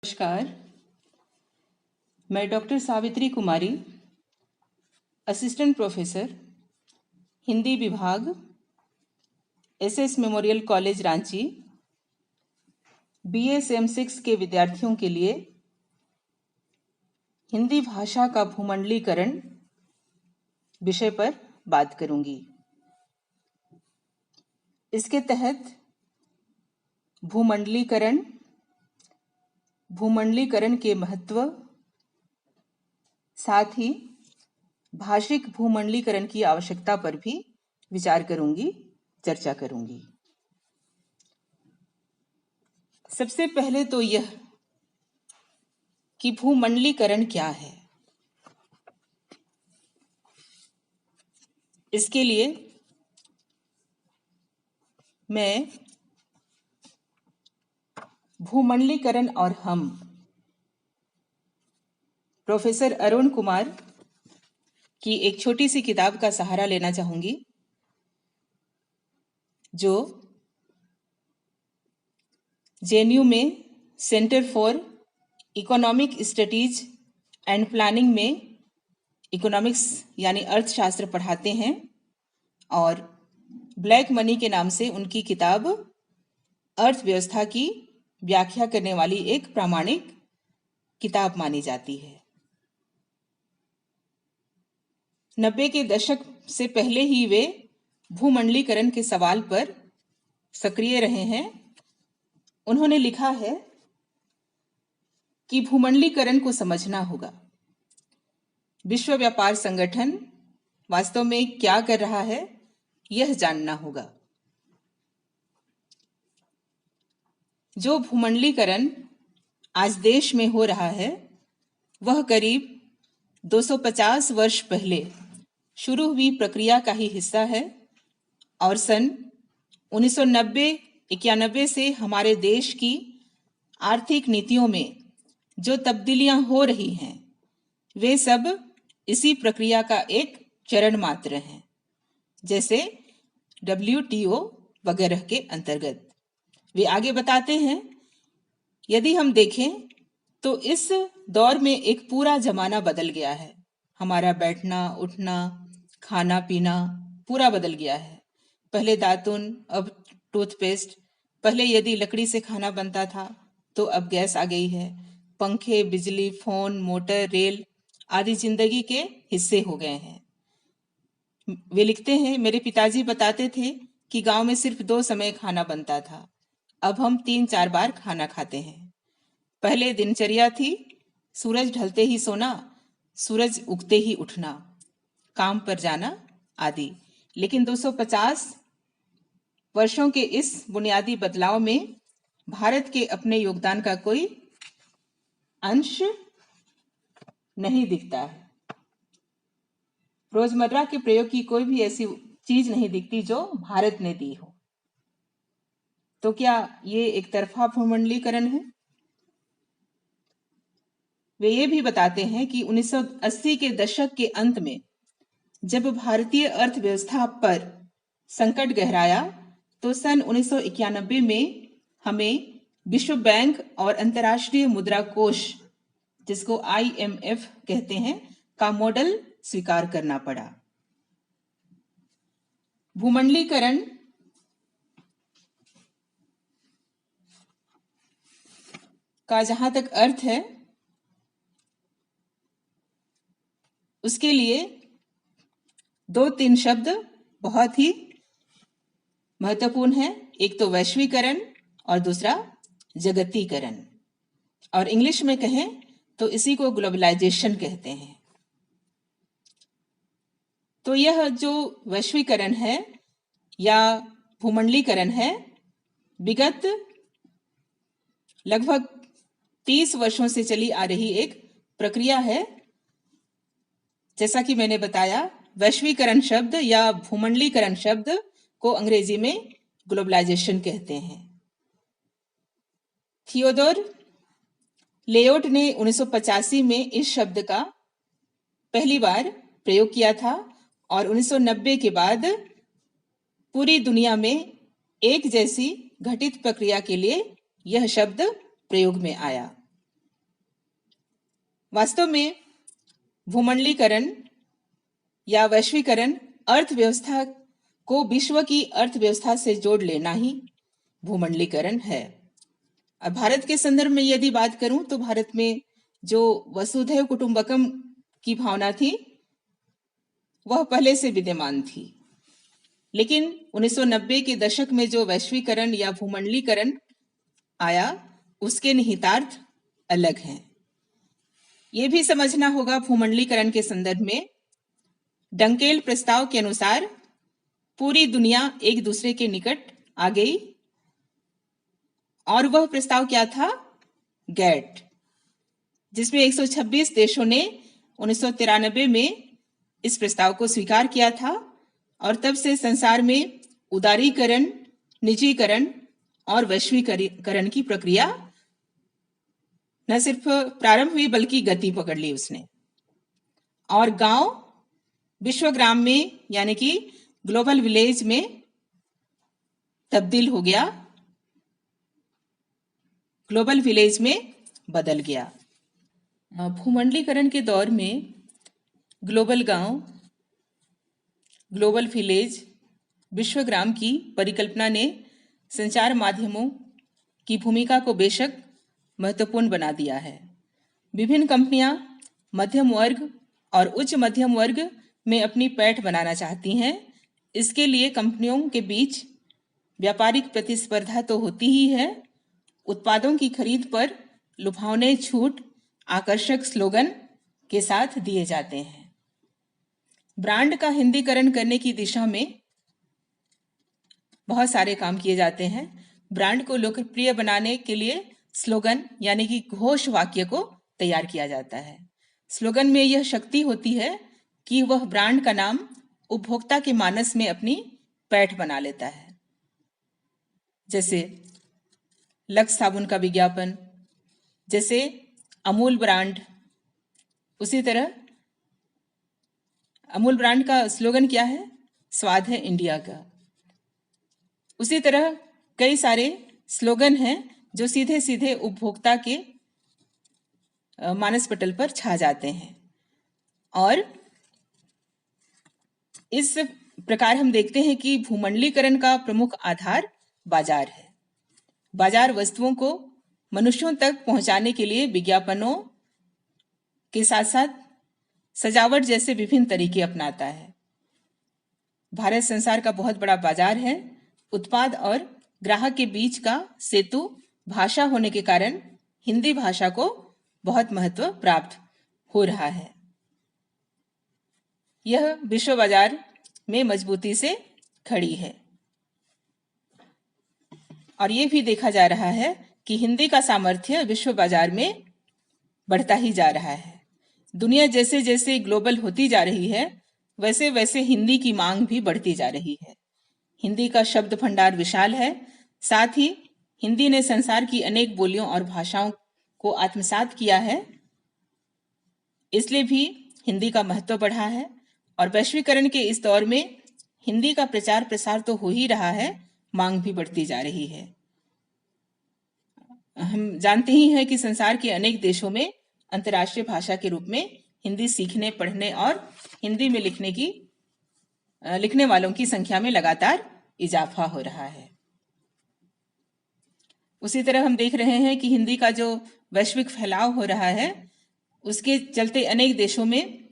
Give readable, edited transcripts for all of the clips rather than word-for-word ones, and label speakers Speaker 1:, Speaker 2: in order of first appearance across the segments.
Speaker 1: नमस्कार, मैं डॉक्टर सावित्री कुमारी, assistant professor, Hindi विभाग, SS memorial college Ranchi, BA same 6 के विद्यार्थियों के लिए हिंदी भाषा का भूमंडलीकरण विषय पर बात करूंगी। इसके तहत भूमंडलीकरण के महत्व, साथ ही भाषिक भूमंडलीकरण की आवश्यकता पर भी विचार करूंगी, चर्चा करूंगी। सबसे पहले तो यह कि भूमंडलीकरण क्या है। इसके लिए मैं भूमंडलीकरण और हम प्रोफेसर अरुण कुमार की एक छोटी सी किताब का सहारा लेना चाहूंगी, जो जेएनयू में centre for economic studies and planning में इकोनॉमिक्स यानी अर्थशास्त्र पढ़ाते हैं, और ब्लैक मनी के नाम से उनकी किताब अर्थव्यवस्था की व्याख्या करने वाली एक प्रामाणिक किताब मानी जाती है। 90 के दशक से पहले ही वे भूमंडलीकरण के सवाल पर सक्रिय रहे हैं। उन्होंने लिखा है कि भूमंडलीकरण को समझना होगा। विश्व व्यापार संगठन वास्तव में क्या कर रहा है, यह जानना होगा। जो भूमंडलीकरण आज देश में हो रहा है, वह करीब 250 वर्ष पहले शुरू हुई प्रक्रिया का ही हिस्सा है, और सन 1990-91 से हमारे देश की आर्थिक नीतियों में जो तब्दीलियां हो रही हैं, वे सब इसी प्रक्रिया का एक चरण मात्र हैं, जैसे WTO वगैरह के अंतर्गत। वे आगे बताते हैं, यदि हम देखें तो इस दौर में एक पूरा जमाना बदल गया है। हमारा बैठना, उठना, खाना पीना पूरा बदल गया है। पहले दातुन, अब टूथपेस्ट। पहले यदि लकड़ी से खाना बनता था तो अब गैस आ गई है। पंखे, बिजली, फोन, मोटर, रेल आदि जिंदगी के हिस्से हो गए हैं। वे लिखते हैं, मेरे पिताजी बताते थे कि गांव में सिर्फ 2 समय खाना बनता था, अब हम 3-4 बार खाना खाते हैं। पहले दिनचर्या थी सूरज ढलते ही सोना, सूरज उगते ही उठना, काम पर जाना आदि। लेकिन 250 वर्षों के इस बुनियादी बदलाव में भारत के अपने योगदान का कोई अंश नहीं दिखता है। रोजमर्रा के प्रयोग की कोई भी ऐसी चीज नहीं दिखती जो भारत ने दी हो। तो क्या ये एक तरफा भूमंडलीकरण है? वे ये भी बताते हैं कि 1980 के दशक के अंत में जब भारतीय अर्थव्यवस्था पर संकट गहराया, तो सन 1991 में हमें विश्व बैंक और अंतर्राष्ट्रीय मुद्रा कोष, जिसको IMF कहते हैं, का मॉडल स्वीकार करना पड़ा। भूमंडलीकरण का जहां तक अर्थ है, उसके लिए 2-3 शब्द बहुत ही महत्वपूर्ण है। एक तो वैश्वीकरण और दूसरा जगतीकरण, और इंग्लिश में कहें तो इसी को ग्लोबलाइजेशन कहते हैं। तो यह जो वैश्वीकरण है या भूमंडलीकरण है, विगत लगभग 30 वर्षों से चली आ रही एक प्रक्रिया है। जैसा कि मैंने बताया, वैश्वीकरण शब्द या भूमंडलीकरण शब्द को अंग्रेजी में ग्लोबलाइजेशन कहते हैं। थियोडोर लेओट ने 1985 में इस शब्द का पहली बार प्रयोग किया था, और 1990 के बाद पूरी दुनिया में एक जैसी घटित प्रक्रिया के लिए यह शब्द प्रयोग में आया। वास्तव में भूमंडलीकरण या वैश्वीकरण अर्थव्यवस्था को विश्व की अर्थव्यवस्था से जोड़ लेना ही भूमंडलीकरण है। अब भारत के संदर्भ में यदि बात करूं तो भारत में जो वसुधैव कुटुंबकम की भावना थी वह पहले से विद्यमान थी, लेकिन 1990 के दशक में जो वैश्वीकरण या भूमंडलीकरण आया उसके निहितार्थ अलग हैं। ये भी समझना होगा भूमंडलीकरण के संदर्भ में डंकेल प्रस्ताव के अनुसार पूरी दुनिया एक दूसरे के निकट आ गई, और वह प्रस्ताव क्या था? गैट, जिसमें 126 देशों ने 1993 में इस प्रस्ताव को स्वीकार किया था, और तब से संसार में उदारीकरण, निजीकरण और वैश्वीकरण की प्रक्रिया न सिर्फ प्रारंभ हुई बल्कि गति पकड़ ली उसने, और गांव विश्वग्राम में यानी कि ग्लोबल विलेज में तब्दील हो गया, ग्लोबल विलेज में बदल गया। भूमंडलीकरण के दौर में ग्लोबल गांव, ग्लोबल विलेज, विश्वग्राम की परिकल्पना ने संचार माध्यमों की भूमिका को बेशक महत्वपूर्ण बना दिया है। विभिन्न कंपनियां मध्यम वर्ग और उच्च मध्यम वर्ग में अपनी पैठ बनाना चाहती हैं। इसके लिए कंपनियों के बीच व्यापारिक प्रतिस्पर्धा तो होती ही है, उत्पादों की खरीद पर लुभावने छूट आकर्षक स्लोगन के साथ दिए जाते हैं। ब्रांड का हिंदीकरण करने की दिशा में बहुत सारे काम किए जाते हैं। ब्रांड को लोकप्रिय बनाने के लिए स्लोगन यानी कि घोष वाक्य को तैयार किया जाता है। स्लोगन में यह शक्ति होती है कि वह ब्रांड का नाम उपभोक्ता के मानस में अपनी पैठ बना लेता है। जैसे लक्स साबुन का विज्ञापन, जैसे अमूल ब्रांड, उसी तरह अमूल ब्रांड का स्लोगन क्या है? स्वाद है इंडिया का। उसी तरह कई सारे स्लोगन हैं जो सीधे सीधे उपभोक्ता के मानस पटल पर छा जाते हैं, और इस प्रकार हम देखते हैं कि भूमंडलीकरण का प्रमुख आधार बाजार है। बाजार वस्तुओं को मनुष्यों तक पहुंचाने के लिए विज्ञापनों के साथ साथ सजावट जैसे विभिन्न तरीके अपनाता है। भारत संसार का बहुत बड़ा बाजार है। उत्पाद और ग्राहक के बीच का सेतु भाषा होने के कारण हिंदी भाषा को बहुत महत्व प्राप्त हो रहा है। यह विश्व बाजार में मजबूती से खड़ी है, और यह भी देखा जा रहा है कि हिंदी का सामर्थ्य विश्व बाजार में बढ़ता ही जा रहा है। दुनिया जैसे जैसे ग्लोबल होती जा रही है वैसे वैसे हिंदी की मांग भी बढ़ती जा रही है। हिंदी का शब्द भंडार विशाल है, साथ ही हिंदी ने संसार की अनेक बोलियों और भाषाओं को आत्मसात किया है, इसलिए भी हिंदी का महत्व बढ़ा है। और वैश्वीकरण के इस दौर में हिंदी का प्रचार प्रसार तो हो ही रहा है, मांग भी बढ़ती जा रही है। हम जानते ही हैं कि संसार के अनेक देशों में अंतर्राष्ट्रीय भाषा के रूप में हिंदी सीखने, पढ़ने और हिंदी में लिखने वालों की संख्या में लगातार इजाफा हो रहा है। उसी तरह हम देख रहे हैं कि हिंदी का जो वैश्विक फैलाव हो रहा है उसके चलते अनेक देशों में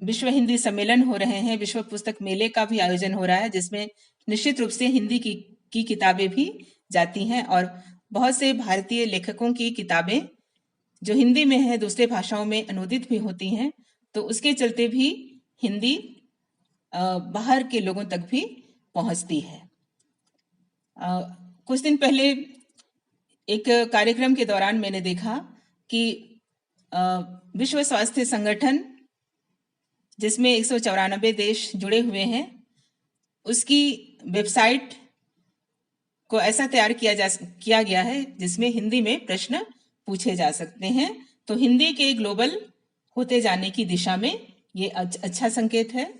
Speaker 1: विश्व हिंदी सम्मेलन हो रहे हैं, विश्व पुस्तक मेले का भी आयोजन हो रहा है, जिसमें निश्चित रूप से हिंदी की किताबें भी जाती हैं, और बहुत से भारतीय लेखकों की किताबें जो हिंदी में है दूसरे भाषाओं में अनुदित भी होती हैं। तो उसके चलते भी हिंदी बाहर के लोगों तक भी पहुंचती है। कुछ दिन पहले एक कार्यक्रम के दौरान मैंने देखा कि विश्व स्वास्थ्य संगठन, जिसमें 194 देश जुड़े हुए हैं, उसकी वेबसाइट को ऐसा तैयार किया गया है जिसमें हिंदी में प्रश्न पूछे जा सकते हैं। तो हिंदी के ग्लोबल होते जाने की दिशा में ये अच्छा संकेत है।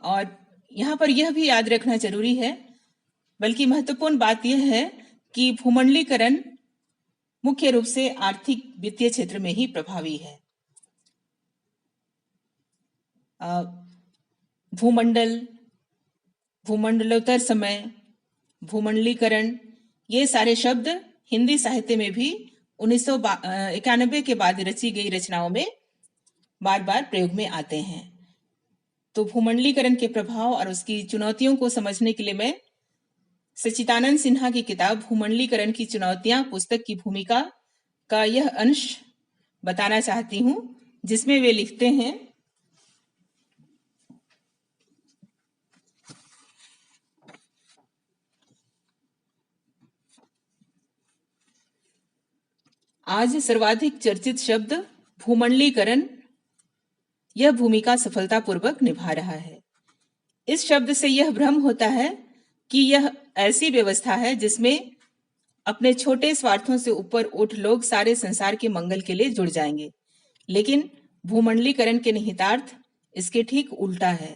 Speaker 1: और यहाँ पर यह भी याद रखना जरूरी है, बल्कि महत्वपूर्ण बात यह है कि भूमंडलीकरण मुख्य रूप से आर्थिक वित्तीय क्षेत्र में ही प्रभावी है। भूमंडल, भूमंडलोत्तर समय, भूमंडलीकरण, ये सारे शब्द हिंदी साहित्य में भी 1991 के बाद रची गई रचनाओं में बार बार प्रयोग में आते हैं। तो भूमंडलीकरण के प्रभाव और उसकी चुनौतियों को समझने के लिए मैं सच्चिदानंद सिन्हा की किताब भूमंडलीकरण की चुनौतियां पुस्तक की भूमिका का यह अंश बताना चाहती हूं, जिसमें वे लिखते हैं, आज सर्वाधिक चर्चित शब्द भूमंडलीकरण यह भूमिका सफलतापूर्वक निभा रहा है। इस शब्द से यह भ्रम होता है कि यह ऐसी व्यवस्था है जिसमें अपने छोटे स्वार्थों से ऊपर उठ लोग सारे संसार के मंगल के लिए जुड़ जाएंगे। लेकिन भूमंडलीकरण के निहितार्थ इसके ठीक उल्टा है।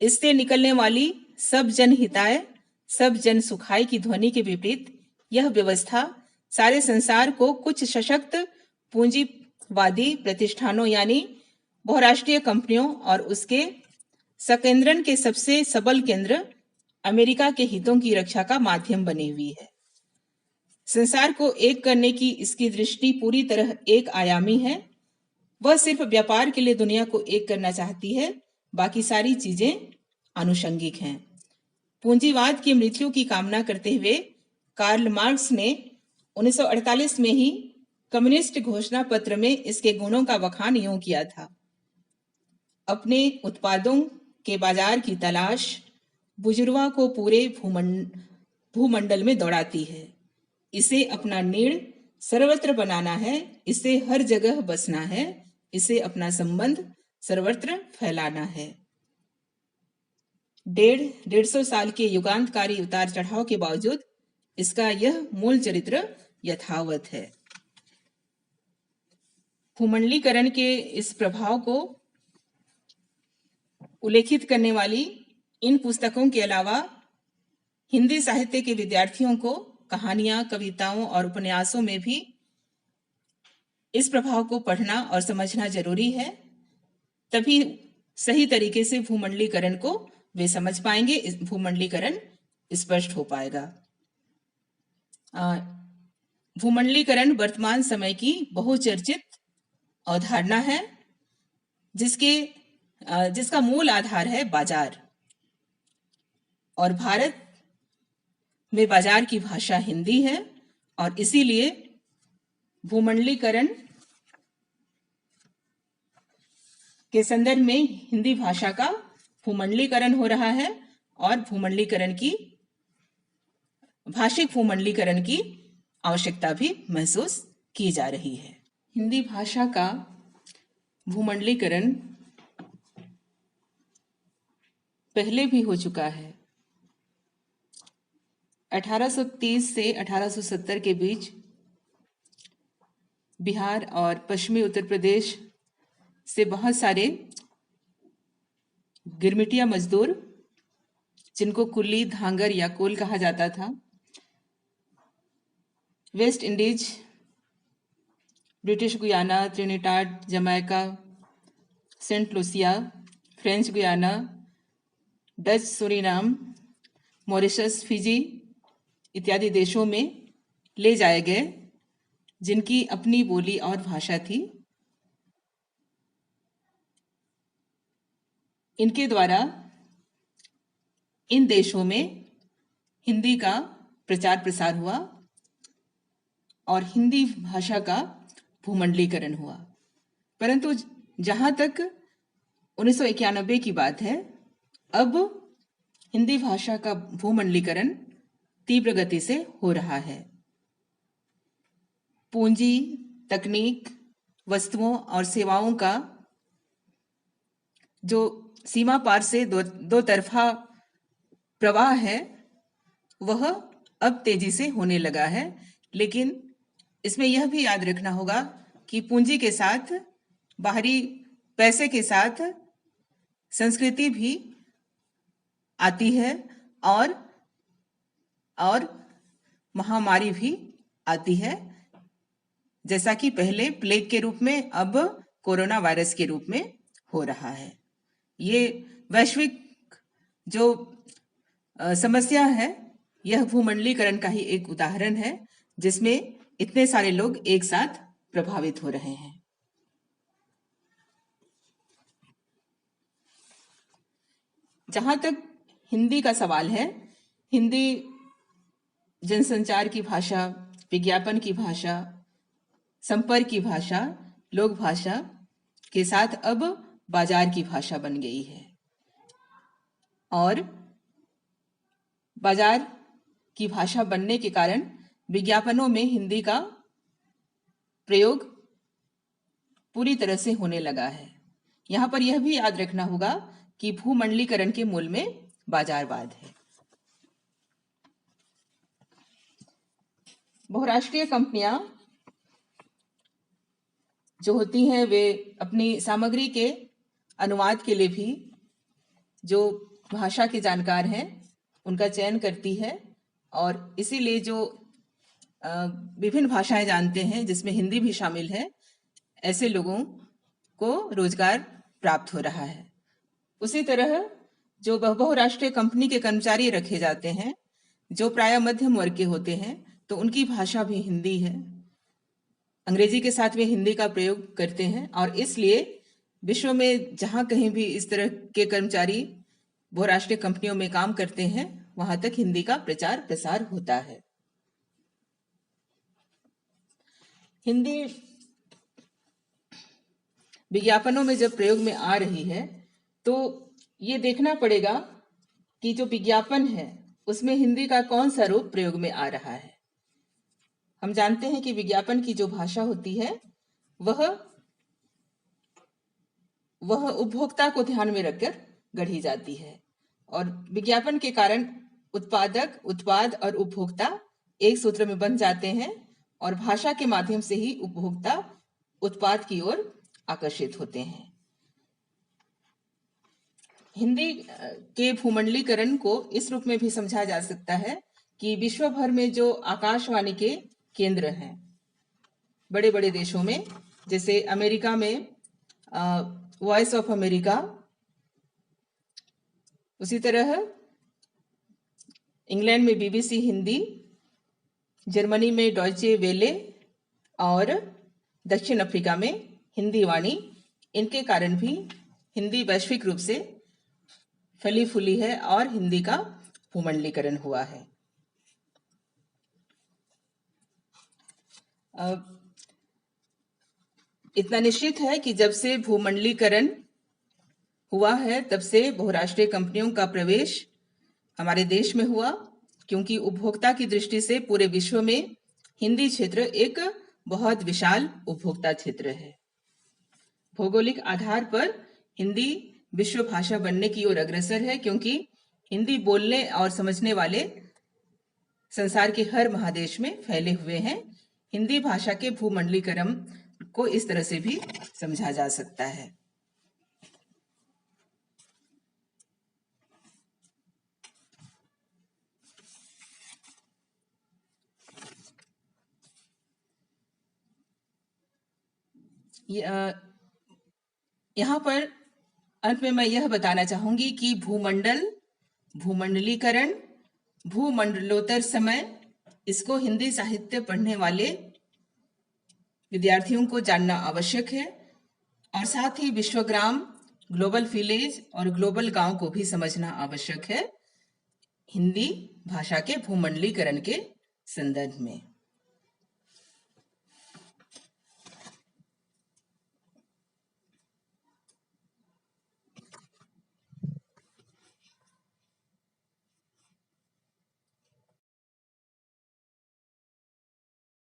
Speaker 1: इससे निकलने वाली सब जन हिताय, सब जन सुखाय की ध्वनि के विपरीत यह व्यवस्था सारे संसार को कुछ सशक्त पूंजीवादी प्रतिष्ठानों यानी बहुराष्ट्रीय कंपनियों और उसके सकेंद्रन के सबसे सबल केंद्र अमेरिका के हितों की रक्षा का माध्यम बनी हुई है। संसार को एक करने की इसकी दृष्टि पूरी तरह एक आयामी है। वह सिर्फ व्यापार के लिए दुनिया को एक करना चाहती है, बाकी सारी चीजें आनुषंगिक हैं। पूंजीवाद की मृत्यु की कामना करते हुए कार्ल मार्क्स ने 1948 में ही कम्युनिस्ट घोषणा पत्र में इसके गुणों का बखान यूं किया था, अपने उत्पादों के बाजार की तलाश बुजुर्गा को पूरे भूमंडल में दौड़ाती है। इसे अपना नीड़ सर्वत्र बनाना है, इसे हर जगह बसना है, इसे अपना संबंध सर्वत्र फैलाना है। 150 साल के युगांतकारी उतार चढ़ाव के बावजूद इसका यह मूल चरित्र यथावत है। भूमंडलीकरण के इस प्रभाव को उल्लेखित करने वाली इन पुस्तकों के अलावा हिंदी साहित्य के विद्यार्थियों को कहानियां, कविताओं और उपन्यासों में भी इस प्रभाव को पढ़ना और समझना जरूरी है। तभी सही तरीके से भूमंडलीकरण को वे समझ पाएंगे, भूमंडलीकरण स्पष्ट हो पाएगा। भूमंडलीकरण वर्तमान समय की बहुचर्चित अवधारणा है, जिसका मूल आधार है बाजार, और भारत में बाजार की भाषा हिंदी है और इसीलिए भूमंडलीकरण के संदर्भ में हिंदी भाषा का भूमंडलीकरण हो रहा है और भाषिक भूमंडलीकरण की आवश्यकता भी महसूस की जा रही है। हिंदी भाषा का भूमंडलीकरण पहले भी हो चुका है। 1830 से 1870 के बीच बिहार और पश्चिमी उत्तर प्रदेश से बहुत सारे गिरमिटिया मजदूर, जिनको कुली, धांगर या कोल कहा जाता था, West Indies, British Guyana, Trinidad, Jamaica, Saint Lucia, French Guiana, Dutch Suriname, Mauritius, Fiji इत्यादि देशों में ले जाए गए, जिनकी अपनी बोली और भाषा थी। इनके द्वारा इन देशों में हिंदी का प्रचार प्रसार हुआ और हिंदी भाषा का भूमंडलीकरण हुआ। परंतु जहां तक 1991 की बात है, अब हिंदी भाषा का भूमंडलीकरण तीव्र गति से हो रहा है। पूंजी, तकनीक, वस्तुओं और सेवाओं का जो सीमा पार से दो तरफा प्रवाह है, वह अब तेजी से होने लगा है। लेकिन इसमें यह भी याद रखना होगा कि पूंजी के साथ, बाहरी पैसे के साथ संस्कृति भी आती है और महामारी भी आती है, जैसा कि पहले प्लेग के रूप में अब कोरोना वायरस के रूप में हो रहा है। ये वैश्विक जो समस्या है, यह भूमंडलीकरण का ही एक उदाहरण है, जिसमें इतने सारे लोग एक साथ प्रभावित हो रहे हैं। जहां तक हिंदी का सवाल है, हिंदी जनसंचार की भाषा, विज्ञापन की भाषा, संपर्क की भाषा, लोक भाषा के साथ अब बाजार की भाषा बन गई है। और बाजार की भाषा बनने के कारण विज्ञापनों में हिंदी का प्रयोग पूरी तरह से होने लगा है। यहाँ पर यह भी याद रखना होगा कि भूमंडलीकरण के मूल में बाजारवाद है। बहुराष्ट्रीय कंपनियां जो होती हैं, वे अपनी सामग्री के अनुवाद के लिए भी जो भाषा के जानकार हैं उनका चयन करती है, और इसीलिए जो विभिन्न भाषाएं जानते हैं, जिसमें हिंदी भी शामिल है, ऐसे लोगों को रोजगार प्राप्त हो रहा है। उसी तरह जो बहुराष्ट्रीय कंपनी के कर्मचारी रखे जाते हैं, जो प्राय मध्यम वर्ग के होते हैं, तो उनकी भाषा भी हिंदी है। अंग्रेजी के साथ वे हिंदी का प्रयोग करते हैं, और इसलिए विश्व में जहां कहीं भी इस तरह के कर्मचारी बहुराष्ट्रीय कंपनियों में काम करते हैं, वहां तक हिंदी का प्रचार प्रसार होता है। हिंदी विज्ञापनों में जब प्रयोग में आ रही है, तो ये देखना पड़ेगा कि जो विज्ञापन है उसमें हिंदी का कौन सा रूप प्रयोग में आ रहा है। हम जानते हैं कि विज्ञापन की जो भाषा होती है वह उपभोक्ता को ध्यान में रखकर गढ़ी जाती है, और विज्ञापन के कारण उत्पादक, उत्पाद और उपभोक्ता एक सूत्र में बन जाते हैं, और भाषा के माध्यम से ही उपभोक्ता उत्पाद की ओर आकर्षित होते हैं। हिंदी के भूमंडलीकरण को इस रूप में भी समझा जा सकता है कि विश्व भर में जो आकाशवाणी के केंद्र हैं, बड़े बड़े देशों में, जैसे अमेरिका में वॉइस ऑफ अमेरिका, उसी तरह इंग्लैंड में बीबीसी हिंदी, जर्मनी में डॉयचे वेले, और दक्षिण अफ्रीका में हिंदी वाणी, इनके कारण भी हिंदी वैश्विक रूप से फली फूली है और हिंदी का भूमंडलीकरण हुआ है। इतना निश्चित है कि जब से भूमंडलीकरण हुआ है, तब से बहुराष्ट्रीय कंपनियों का प्रवेश हमारे देश में हुआ, क्योंकि उपभोक्ता की दृष्टि से पूरे विश्व में हिंदी क्षेत्र एक बहुत विशाल उपभोक्ता क्षेत्र है। भौगोलिक आधार पर हिंदी विश्व भाषा बनने की ओर अग्रसर है, क्योंकि हिंदी बोलने और समझने वाले संसार के हर महादेश में फैले हुए हैं। हिंदी भाषा के भूमंडलीकरण को इस तरह से भी समझा जा सकता है। यहाँ पर अंत में मैं यह बताना चाहूंगी कि भूमंडलीकरण, भूमंडलोत्तर समय, इसको हिंदी साहित्य पढ़ने वाले विद्यार्थियों को जानना आवश्यक है, और साथ ही विश्वग्राम, ग्लोबल विलेज और ग्लोबल गांव को भी समझना आवश्यक है हिंदी भाषा के भूमंडलीकरण के संदर्भ में।